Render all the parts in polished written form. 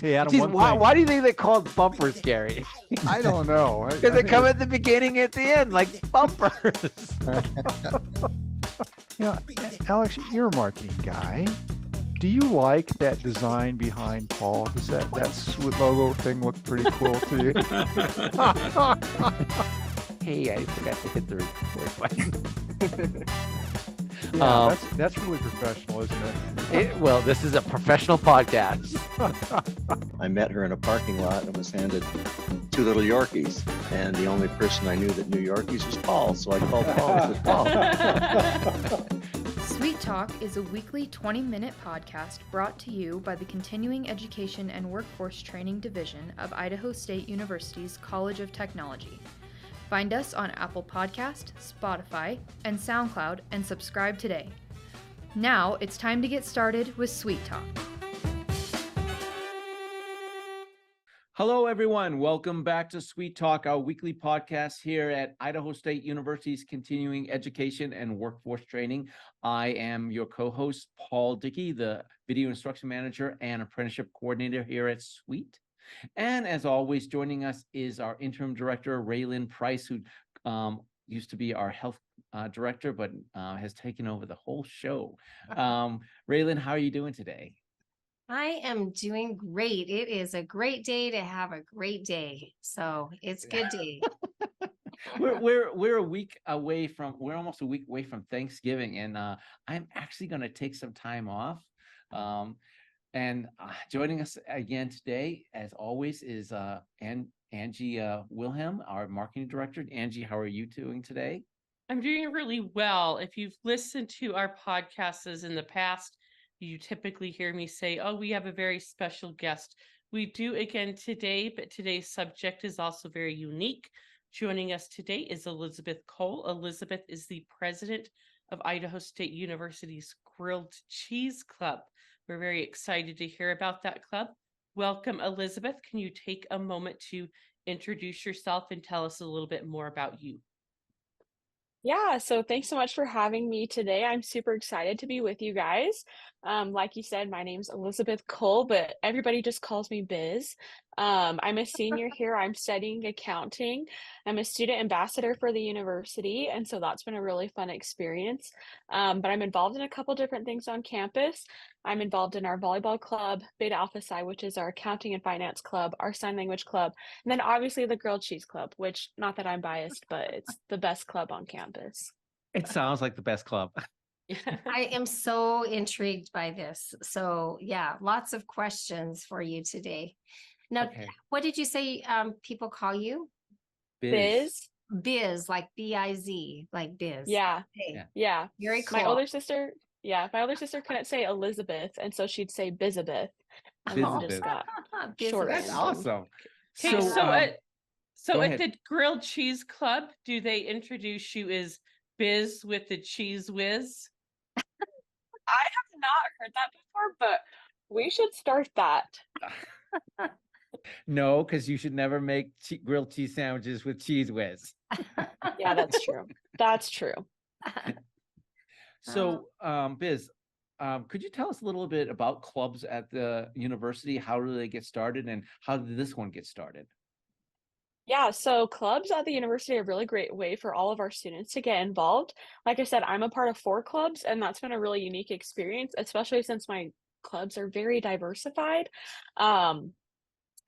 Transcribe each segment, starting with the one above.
Hey, Adam, Geez, one why, thing. why do you think they called bumpers, Gary? I don't know. Because they come at the beginning, at the end, like bumpers. Alex, you're a marketing guy. Do you like that design behind Paul? Does that logo thing look pretty cool to you? Hey, I forgot to hit the record button. Yeah, that's really professional, isn't it? Well, this is a professional podcast. I met her in a parking lot and was handed 2 little Yorkies. And the only person I knew that knew Yorkies was Paul. So I called Paul and said, Paul. Sweet Talk is a weekly 20-minute podcast brought to you by the Continuing Education and Workforce Training Division of Idaho State University's College of Technology. Find us on Apple Podcast, Spotify, and SoundCloud and subscribe today. Now it's time to get started with Sweet Talk. Hello, everyone. Welcome back to Sweet Talk, our weekly podcast here at Idaho State University's Continuing Education and Workforce Training. I am your co-host, Paul Dickey, the Video Instruction Manager and Apprenticeship Coordinator here at Sweet. And as always, joining us is our Interim Director, Raylan Price, who used to be our Health Director, but has taken over the whole show. Raylan, how are you doing today? I am doing great. It is a great day to have a great day. So it's a good day. We're a week away from, we're almost a week away from Thanksgiving, and I'm actually going to take some time off. And joining us again today, as always, is Angie Wilhelm, our Marketing Director. Angie, how are you doing today? I'm doing really well. If you've listened to our podcasts in the past, you typically hear me say, oh, we have a very special guest. We do again today, but today's subject is also very unique. Joining us today is Elizabeth Cole. Elizabeth is the president of Idaho State University's Grilled Cheese Club. We're very excited to hear about that club. Welcome, Elizabeth. Can you take a moment to introduce yourself and tell us a little bit more about you? Yeah, so thanks so much for having me today. I'm super excited to be with you guys. Like you said, my name's Elizabeth Cole, but everybody just calls me Biz. I'm a senior here. I'm studying accounting. I'm a student ambassador for the university, and so that's been a really fun experience. But I'm involved in a couple different things on campus. I'm involved in our volleyball club, Beta Alpha Psi, which is our accounting and finance club, our sign language club, and then obviously the grilled cheese club, which not that I'm biased, but it's the best club on campus. It sounds like the best club. I am so intrigued by this. So yeah, lots of questions for you today. Now, Okay. What did you say people call you? Biz? Biz, like B-I-Z, like Biz. Yeah. Okay. Yeah. Very cool. My older sister couldn't say Elizabeth, and so she'd say Bizabeth. And then just got short. That's awesome. Okay, so ahead. at the Grilled Cheese Club, do they introduce you as Biz with the cheese whiz? I have not heard that before, but we should start that. No, because you should never make grilled cheese sandwiches with cheese whiz. Yeah, that's true. That's true. So, Biz, could you tell us a little bit about clubs at the university? How do they get started, and how did this one get started? Yeah, so clubs at the university are a really great way for all of our students to get involved. Like I said, I'm a part of 4 clubs, and that's been a really unique experience, especially since my clubs are very diversified.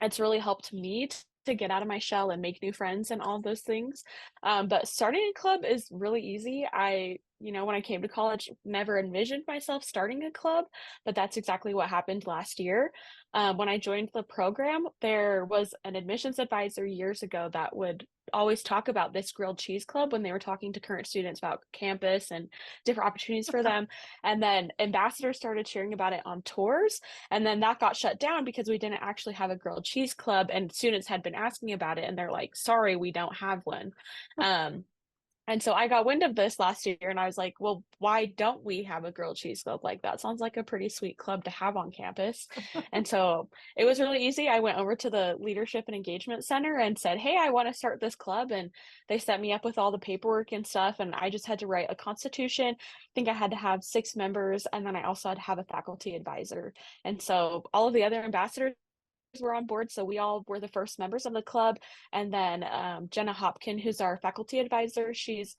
It's really helped me to get out of my shell and make new friends and all of those things. But starting a club is really easy. When I came to college, never envisioned myself starting a club, but that's exactly what happened last year. When I joined the program, there was an admissions advisor years ago that would always talk about this grilled cheese club when they were talking to current students about campus and different opportunities for them. And then ambassadors started sharing about it on tours. And then that got shut down because we didn't actually have a grilled cheese club, and students had been asking about it, and they're like, sorry, we don't have one. And so I got wind of this last year, and I was like, well, why don't we have a grilled cheese club? Like, that sounds like a pretty sweet club to have on campus. And so it was really easy. I went over to the Leadership and Engagement Center and said, hey, I want to start this club. And they set me up with all the paperwork and stuff. And I just had to write a constitution. I think I had to have 6 members. And then I also had to have a faculty advisor. And so all of the other ambassadors were on board, so we all were the first members of the club. And then Jenna Hopkin, who's our faculty advisor, she's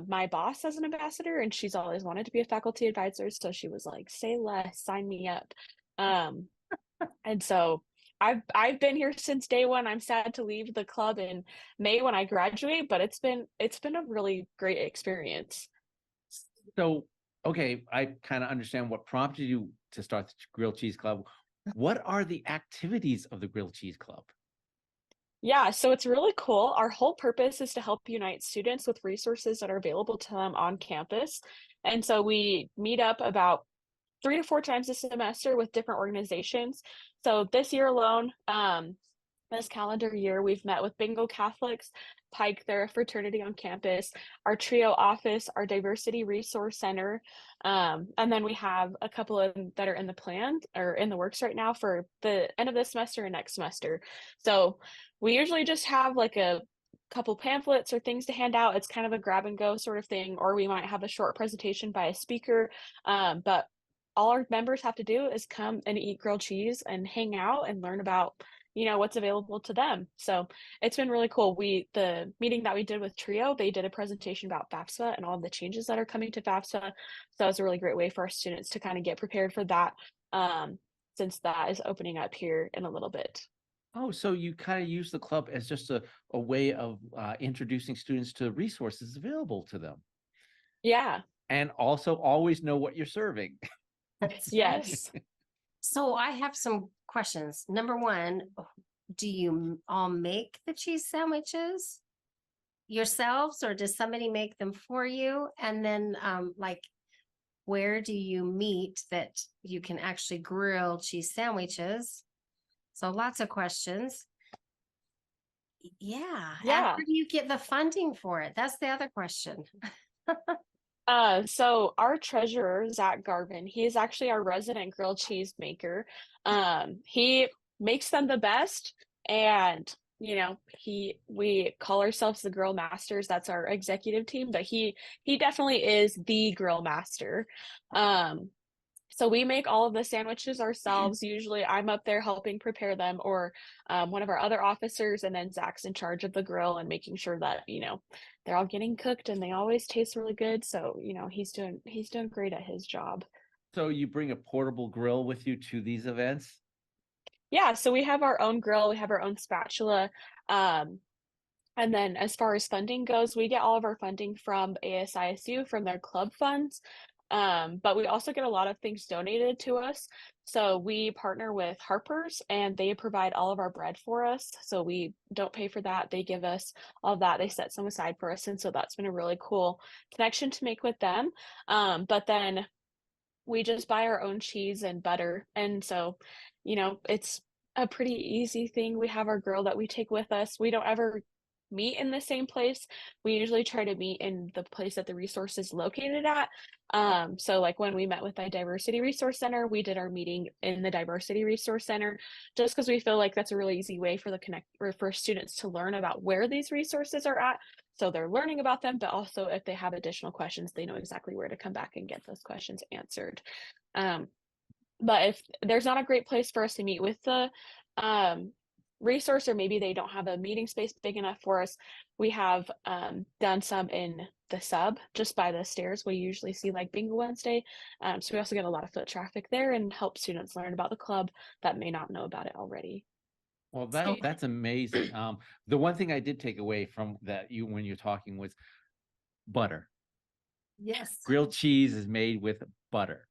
my boss as an ambassador, and she's always wanted to be a faculty advisor. So she was like, "Say less, sign me up." And so I've been here since day one. I'm sad to leave the club in May when I graduate, but it's been a really great experience. So, okay, I kind of understand what prompted you to start the Grilled Cheese Club. What are the activities of the Grilled Cheese Club? Yeah, so it's really cool. Our whole purpose is to help unite students with resources that are available to them on campus. And so we meet up about 3 to 4 times a semester with different organizations. So this year alone, this calendar year, we've met with Bingo Catholics, Pike, they're a fraternity on campus, our TRIO office, our Diversity Resource Center, and then we have a couple of them that are in the plan or in the works right now for the end of this semester and next semester. So we usually just have like a couple pamphlets or things to hand out. It's kind of a grab and go sort of thing, or we might have a short presentation by a speaker. But all our members have to do is come and eat grilled cheese and hang out and learn about, what's available to them. So it's been really cool. The meeting that we did with TRIO, they did a presentation about FAFSA and all the changes that are coming to FAFSA. So that was a really great way for our students to kind of get prepared for that, since that is opening up here in a little bit. Oh, so you kind of use the club as just a way of introducing students to resources available to them. Yeah. And also always know what you're serving. That's Yes. right. So I have some questions. Number one, do you all make the cheese sandwiches yourselves, or does somebody make them for you? And then where do you meet that you can actually grill cheese sandwiches? So lots of questions. Yeah. And Yeah. where do you get the funding for it? That's the other question. So our treasurer, Zach Garvin, he is actually our resident grilled cheese maker. He makes them the best, and we call ourselves the grill masters. That's our executive team, but he definitely is the grill master. So we make all of the sandwiches ourselves. Usually I'm up there helping prepare them, or one of our other officers, and then Zach's in charge of the grill and making sure that, they're all getting cooked and they always taste really good. So, he's doing great at his job. So you bring a portable grill with you to these events? Yeah, so we have our own grill, we have our own spatula. And then as far as funding goes, we get all of our funding from ISU from their club funds. But we also get a lot of things donated to us. So we partner with Harper's, and they provide all of our bread for us. So we don't pay for that. They give us all of that. They set some aside for us. And so that's been a really cool connection to make with them. But then we just buy our own cheese and butter. And so, it's a pretty easy thing. We have our grill that we take with us. We don't ever meet in the same place. We usually try to meet in the place that the resource is located at. So like when we met with the Diversity Resource Center, we did our meeting in the Diversity Resource Center, just because we feel like that's a really easy way for students to learn about where these resources are at. So they're learning about them, but also if they have additional questions, they know exactly where to come back and get those questions answered. But if there's not a great place for us to meet with the resource, or maybe they don't have a meeting space big enough for us, we have done some in the sub just by the stairs. We usually see like Bingo Wednesday. So we also get a lot of foot traffic there and help students learn about the club that may not know about it already. Well, that's amazing. The one thing I did take away from that when you're talking was butter. Yes. Grilled cheese is made with butter,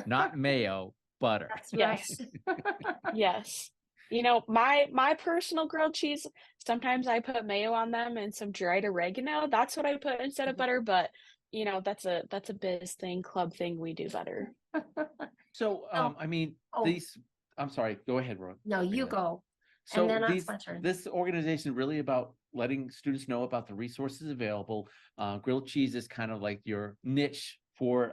not mayo, butter. That's right. Yes. My personal grilled cheese, sometimes I put mayo on them and some dried oregano. That's what I put instead of butter, but that's a biz thing, club thing. We do butter. So, I'm sorry, go ahead, Ron. No, you go. So and then it's my turn. This organization really about letting students know about the resources available. Grilled cheese is kind of like your niche for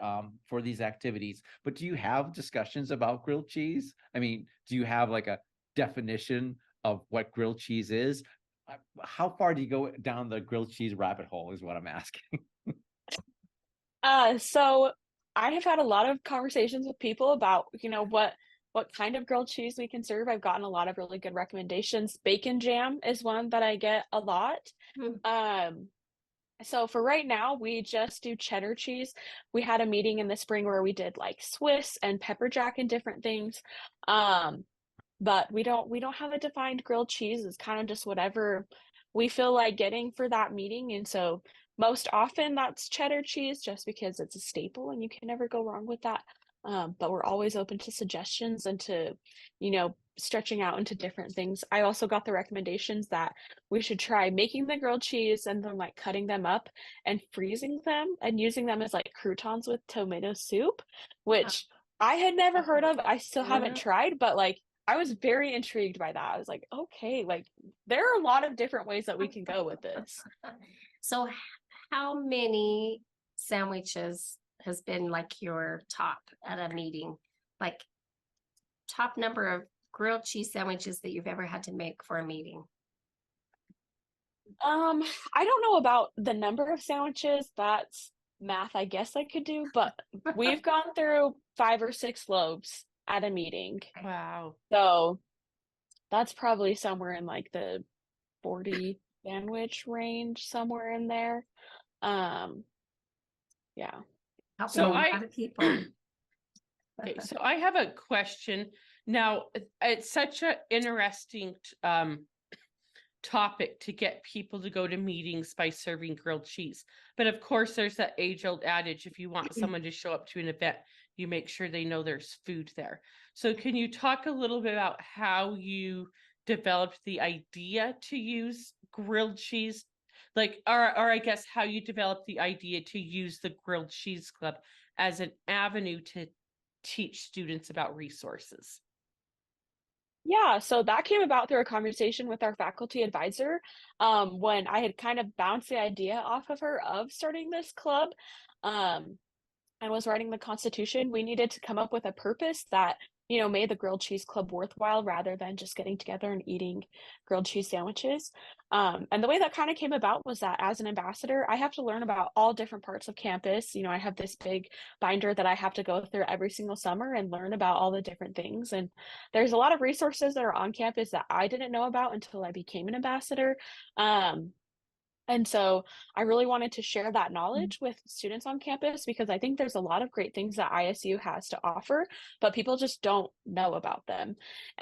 these activities. But do you have discussions about grilled cheese? I mean, do you have like a definition of what grilled cheese is? How far do you go down the grilled cheese rabbit hole is what I'm asking. So I have had a lot of conversations with people about, what what kind of grilled cheese we can serve. I've gotten a lot of really good recommendations. Bacon jam is one that I get a lot. Mm. So for right now, we just do cheddar cheese. We had a meeting in the spring where we did like Swiss and pepper jack and different things. But we don't have a defined grilled cheese. It's kind of just whatever we feel like getting for that meeting. And so most often that's cheddar cheese just because it's a staple and you can never go wrong with that. But we're always open to suggestions and to, stretching out into different things. I also got the recommendations that we should try making the grilled cheese and then like cutting them up and freezing them and using them as like croutons with tomato soup, which I had never heard of. I still haven't tried, but like I was very intrigued by that. I was like, okay, like there are a lot of different ways that we can go with this. So how many sandwiches has been like your top at a meeting? Like top number of grilled cheese sandwiches that you've ever had to make for a meeting? I don't know about the number of sandwiches. That's math I guess I could do, but we've gone through 5 or 6 loaves at a meeting. Wow. So that's probably somewhere in like the 40 sandwich range, somewhere in there. Yeah. Helping So a lot of people. Okay, so I have a question. Now, it's such an interesting topic to get people to go to meetings by serving grilled cheese. But of course, there's that age-old adage, if you want someone to show up to an event, you make sure they know there's food there. So can you talk a little bit about how you developed the idea to use grilled cheese? Like, or I guess how you developed the idea to use the Grilled Cheese Club as an avenue to teach students about resources? Yeah, so that came about through a conversation with our faculty advisor, when I had kind of bounced the idea off of her of starting this club, and was writing the Constitution. We needed to come up with a purpose that, made the Grilled Cheese Club worthwhile rather than just getting together and eating grilled cheese sandwiches. And the way that kind of came about was that as an ambassador, I have to learn about all different parts of campus. I have this big binder that I have to go through every single summer and learn about all the different things. And there's a lot of resources that are on campus that I didn't know about until I became an ambassador. And so I really wanted to share that knowledge with students on campus because I think there's a lot of great things that ISU has to offer, but people just don't know about them.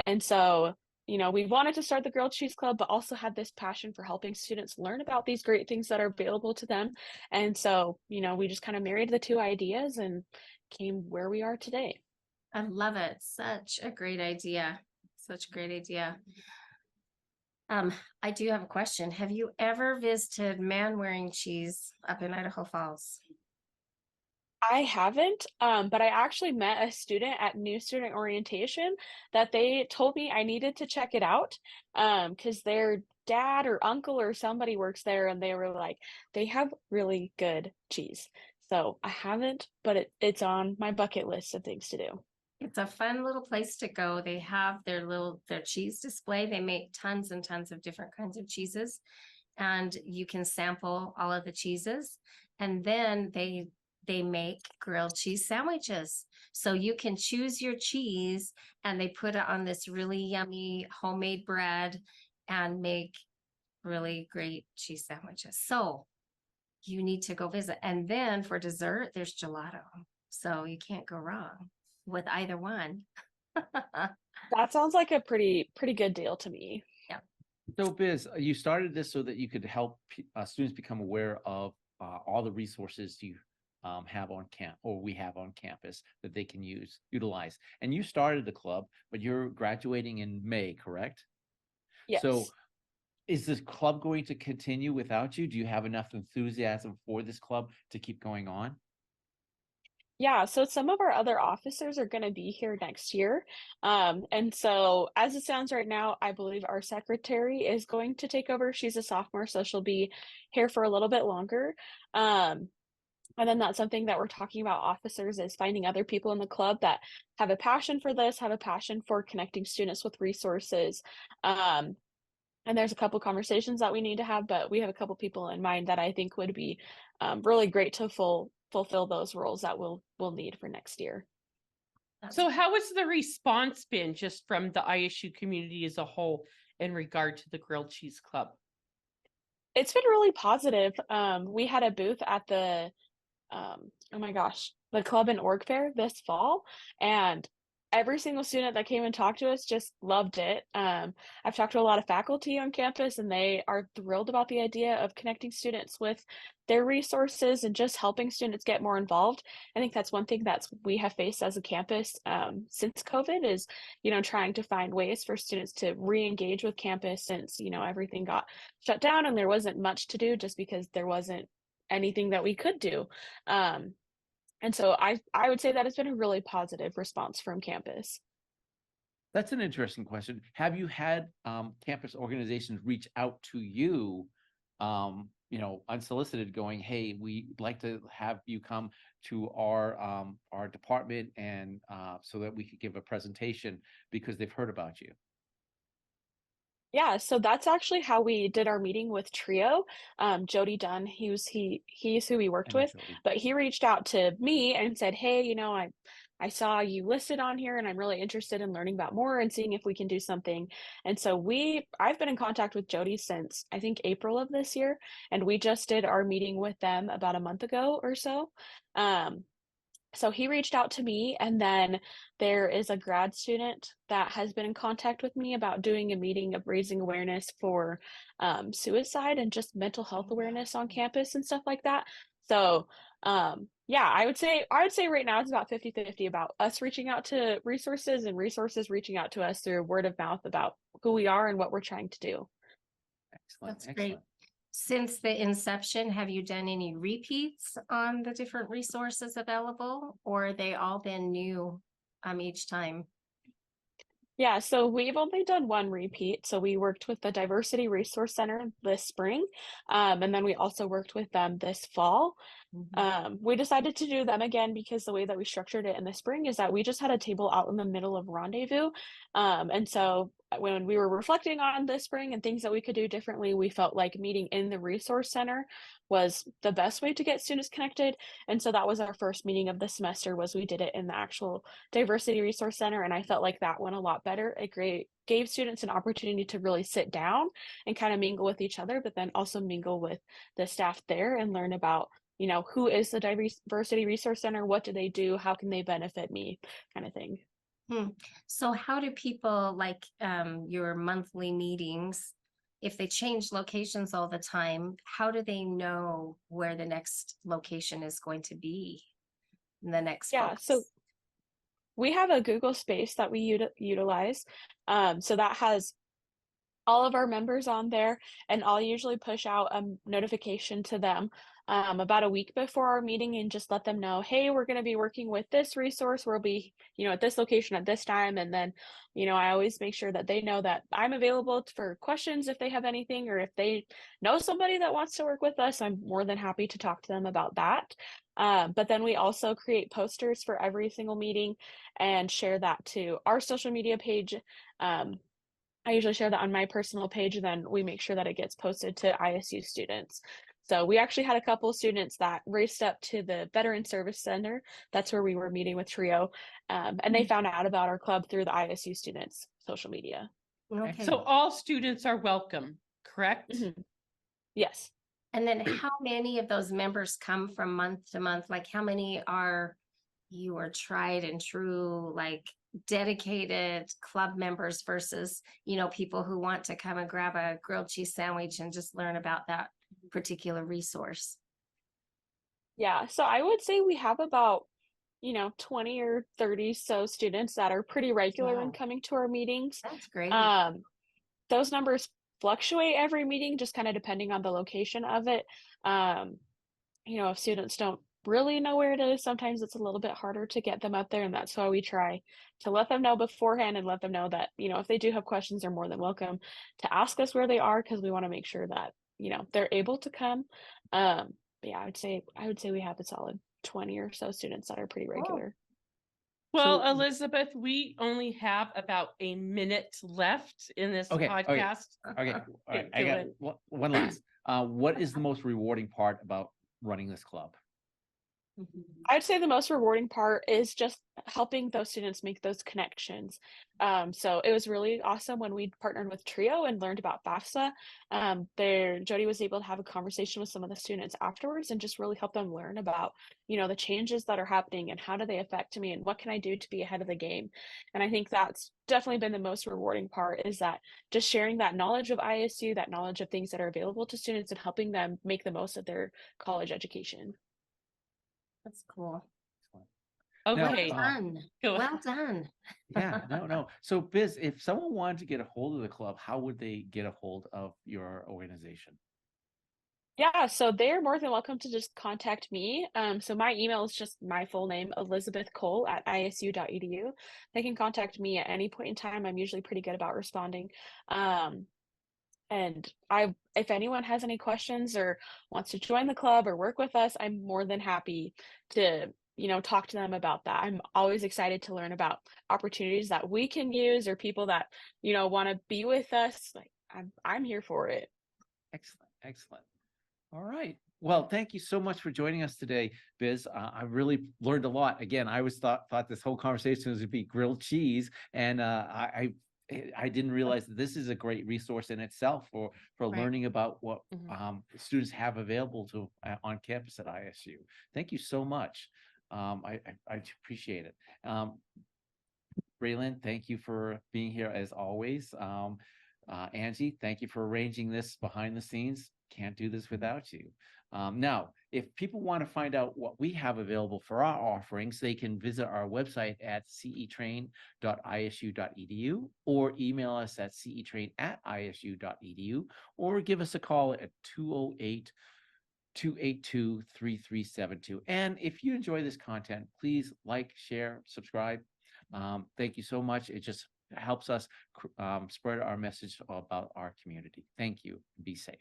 And so, we wanted to start the Grilled Cheese Club, but also had this passion for helping students learn about these great things that are available to them. And so, we just kind of married the two ideas and came where we are today. I love it. Such a great idea. Such a great idea. I do have a question. Have you ever visited Man Wearing Cheese up in Idaho Falls? I haven't, but I actually met a student at new student orientation that they told me I needed to check it out, because their dad or uncle or somebody works there, and they were like, they have really good cheese. So I haven't, but it's on my bucket list of things to do. It's a fun little place to go. They have their cheese display. They make tons and tons of different kinds of cheeses, and you can sample all of the cheeses. And then they make grilled cheese sandwiches. So you can choose your cheese and they put it on this really yummy homemade bread and make really great cheese sandwiches. So you need to go visit. And then for dessert, there's gelato. So you can't go wrong with either one. That sounds like a pretty good deal to me. Yeah. So Biz, you started this so that you could help students become aware of all the resources you have on we have on campus that they can utilize. And you started the club, but you're graduating in May, correct? Yes. So is this club going to continue without you? Do you have enough enthusiasm for this club to keep going on? Yeah, so some of our other officers are going to be here next year. And so as it sounds right now, I believe our secretary is going to take over. She's a sophomore, so she'll be here for a little bit longer. And then that's something that we're talking about officers is finding other people in the club that have a passion for this, have a passion for connecting students with resources. And there's a couple conversations that we need to have, but we have a couple people in mind that I think would be really great to fulfill those roles that we'll need for next year. So how has the response been just from the ISU community as a whole in regard to the Grilled Cheese Club? It's been really positive. We had a booth at the oh my gosh, the club and org fair this fall, and every single student that came and talked to us just loved it. I've talked to a lot of faculty on campus, and they are thrilled about the idea of connecting students with their resources and just helping students get more involved. I think that's one thing that we have faced as a campus since COVID is, trying to find ways for students to re-engage with campus since, everything got shut down and there wasn't much to do just because there wasn't anything that we could do. Um, and so I would say that it's been a really positive response from campus. That's an interesting question. Have you had campus organizations reach out to you, unsolicited, going, "Hey, we'd like to have you come to our department and so that we could give a presentation because they've heard about you"? Yeah, so that's actually how we did our meeting with Trio. Jody Dunn, he's who we I worked know with, Jody. but he reached out to me and said, "Hey, I saw you listed on here and I'm really interested in learning about more and seeing if we can do something." And so I've been in contact with Jody since I think April of this year, and we just did our meeting with them about a month ago or so. Um, so he reached out to me, and then there is a grad student that has been in contact with me about doing a meeting of raising awareness for suicide and just mental health awareness on campus and stuff like that. So yeah, I would say right now it's about 50-50 about us reaching out to resources and resources reaching out to us through word of mouth about who we are and what we're trying to do. Excellent. That's great. Excellent. Since the inception, have you done any repeats on the different resources available, or are they all been new each time? Yeah, so we've only done one repeat. So we worked with the Diversity Resource Center this spring, and then we also worked with them this fall. We decided to do them again because the way that we structured it in the spring is that we just had a table out in the middle of Rendezvous. And so when we were reflecting on this spring and things that we could do differently, we felt like meeting in the resource center was the best way to get students connected. And so that was our first meeting of the semester was we did it in the actual Diversity Resource Center. And I felt like that went a lot better. It gave students an opportunity to really sit down and kind of mingle with each other, but then also mingle with the staff there and learn about who is the Diversity Resource Center? What do they do? How can they benefit me? Kind of thing. So how do people like your monthly meetings, if they change locations all the time, how do they know where the next location is going to be? The next Yeah, focus? so we have a Google Space that we utilize. So that has all of our members on there, and I'll usually push out a notification to them about a week before our meeting and just let them know, hey, we're going to be working with this resource. We'll be, at this location at this time. And then, I always make sure that they know that I'm available for questions if they have anything, or if they know somebody that wants to work with us, I'm more than happy to talk to them about that. But then we also create posters for every single meeting and share that to our social media page. I usually share that on my personal page, and then we make sure that it gets posted to ISU students. So we actually had a couple of students that raced up to the Veteran Service Center. That's where we were meeting with Trio. And they found out about our club through the ISU students' social media. Okay. So all students are welcome, correct? Yes. And then how many of those members come from month to month? Like how many are your tried and true, like dedicated club members versus, people who want to come and grab a grilled cheese sandwich and just learn about that particular resource? Yeah. So I would say we have about, 20 or 30 so students that are pretty regular in Wow. coming to our meetings. That's great. Those numbers fluctuate every meeting, just kind of depending on the location of it. If students don't really know where it is, sometimes it's a little bit harder to get them up there. And that's why we try to let them know beforehand and let them know that, if they do have questions, they're more than welcome to ask us where they are, because we want to make sure that, they're able to come. But yeah, I would say we have a solid 20 or so students that are pretty regular. Well, So- Elizabeth, we only have about a minute left in this podcast. Okay. All right. I Do got it. one last. What is the most rewarding part about running this club? I'd say the most rewarding part is just helping those students make those connections. So it was really awesome when we partnered with Trio and learned about FAFSA. Jody was able to have a conversation with some of the students afterwards and just really help them learn about, the changes that are happening and how do they affect me and what can I do to be ahead of the game. And I think that's definitely been the most rewarding part, is that just sharing that knowledge of ISU, that knowledge of things that are available to students and helping them make the most of their college education. That's cool. Now, Okay, Well done. go Well done. yeah, no. So Biz, if someone wanted to get a hold of the club, how would they get a hold of your organization? Yeah, so they're more than welcome to just contact me. So my email is just my full name, Elizabeth Cole at isu.edu. They can contact me at any point in time. I'm usually pretty good about responding. And if anyone has any questions or wants to join the club or work with us, I'm more than happy to, talk to them about that. I'm always excited to learn about opportunities that we can use or people that, want to be with us. Like I'm here for it. Excellent. All right. Well, thank you so much for joining us today, Biz. I really learned a lot. Again, I always thought this whole conversation was to be grilled cheese, and I didn't realize that this is a great resource in itself for Right. learning about what Mhm. students have available to on campus at ISU. Thank you so much. I appreciate it. Braylon, thank you for being here as always. Angie, thank you for arranging this behind the scenes. Can't do this without you. Now, if people want to find out what we have available for our offerings, they can visit our website at cetrain.isu.edu or email us at cetrain@isu.edu or give us a call at 208-282-3372. And if you enjoy this content, please like, share, subscribe. Thank you so much. It just helps us spread our message about our community. Thank you. Be safe.